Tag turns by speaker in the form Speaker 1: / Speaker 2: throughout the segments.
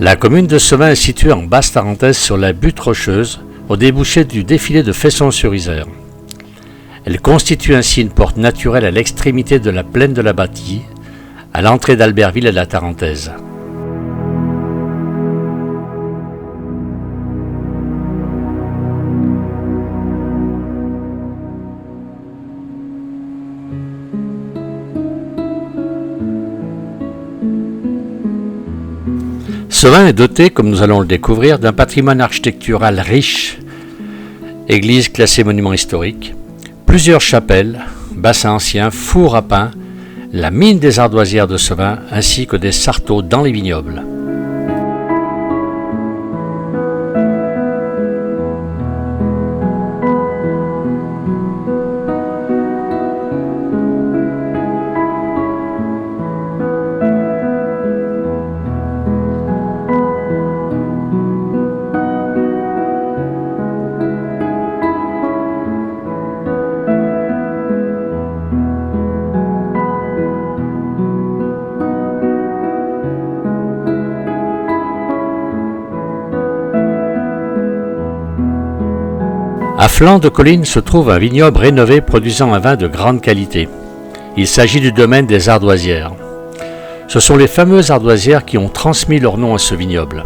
Speaker 1: La commune de Sevin est située en Basse-Tarentaise sur la butte rocheuse, au débouché du défilé de Fesson-sur-Isère. Elle constitue ainsi une porte naturelle à l'extrémité de la plaine de la Bâtie, à l'entrée d'Albertville et de la Tarentaise. Sevin est doté, comme nous allons le découvrir, d'un patrimoine architectural riche, église classée monument historique, plusieurs chapelles, bassins anciens, fours à pain, la mine des ardoisières de Sevin ainsi que des sartaux dans les vignobles. À flanc de colline se trouve un vignoble rénové produisant un vin de grande qualité. Il s'agit du domaine des Ardoisières. Ce sont les fameuses ardoisières qui ont transmis leur nom à ce vignoble.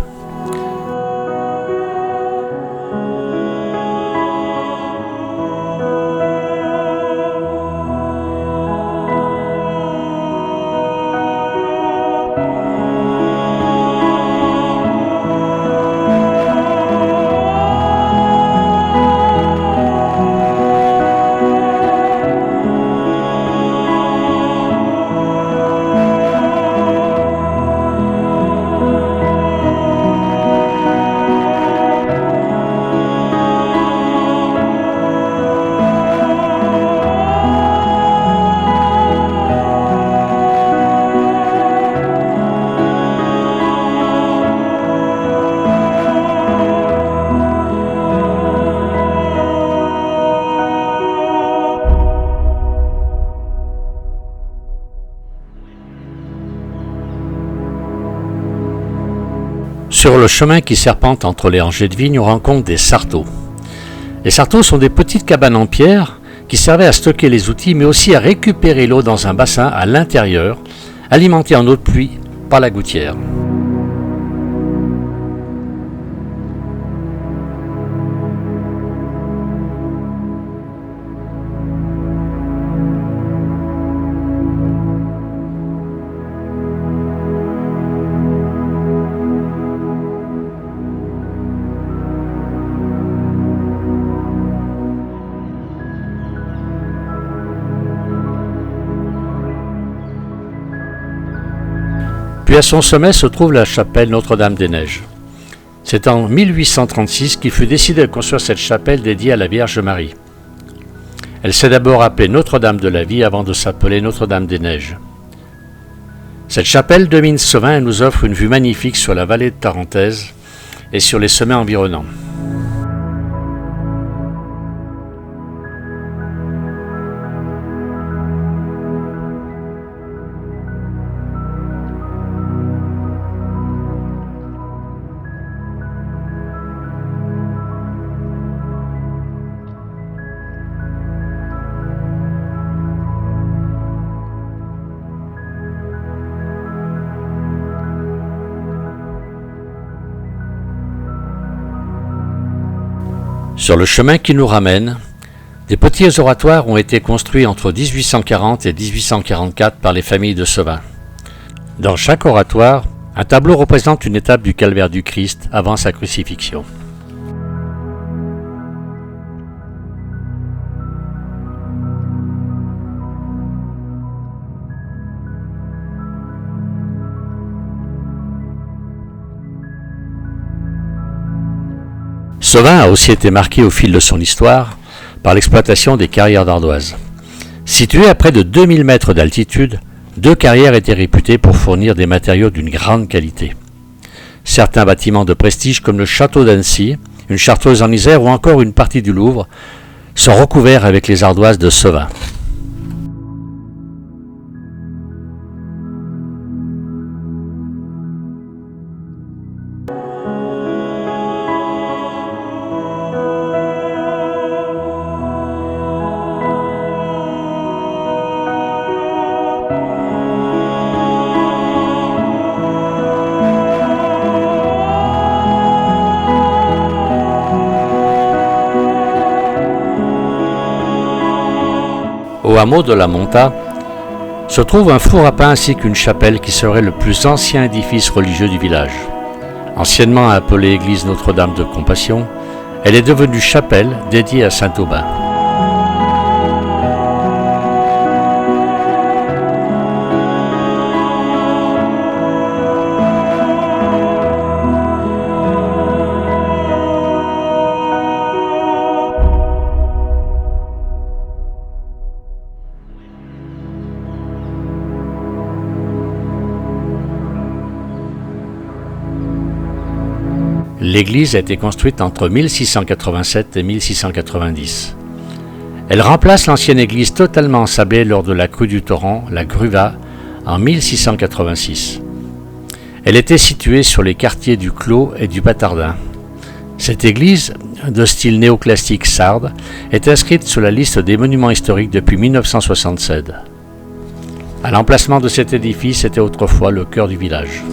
Speaker 1: Sur le chemin qui serpente entre les rangées de vignes, on rencontre des sartaux. Les sartaux sont des petites cabanes en pierre qui servaient à stocker les outils, mais aussi à récupérer l'eau dans un bassin à l'intérieur, alimenté en eau de pluie par la gouttière. Puis à son sommet se trouve la chapelle Notre-Dame-des-Neiges. C'est en 1836 qu'il fut décidé de construire cette chapelle dédiée à la Vierge Marie. Elle s'est d'abord appelée Notre-Dame de la Vie avant de s'appeler Notre-Dame-des-Neiges. Cette chapelle domine Sevin et nous offre une vue magnifique sur la vallée de Tarentaise et sur les sommets environnants. Sur le chemin qui nous ramène, des petits oratoires ont été construits entre 1840 et 1844 par les familles de Sevin. Dans chaque oratoire, un tableau représente une étape du calvaire du Christ avant sa crucifixion. Sevin a aussi été marqué au fil de son histoire par l'exploitation des carrières d'ardoise. Situées à près de 2000 mètres d'altitude, 2 carrières étaient réputées pour fournir des matériaux d'une grande qualité. Certains bâtiments de prestige comme le château d'Annecy, une chartreuse en Isère ou encore une partie du Louvre sont recouverts avec les ardoises de Sevin. hameau de la Monta se trouve un four à pain ainsi qu'une chapelle qui serait le plus ancien édifice religieux du village. Anciennement appelée église Notre-Dame de Compassion, elle est devenue chapelle dédiée à saint Aubin. L'église a été construite entre 1687 et 1690. Elle remplace l'ancienne église totalement ensablée lors de la crue du torrent, la Gruva, en 1686. Elle était située sur les quartiers du Clos et du Bâtardin. Cette église, de style néoclassique sarde, est inscrite sur la liste des monuments historiques depuis 1967. À l'emplacement de cet édifice était autrefois le cœur du village.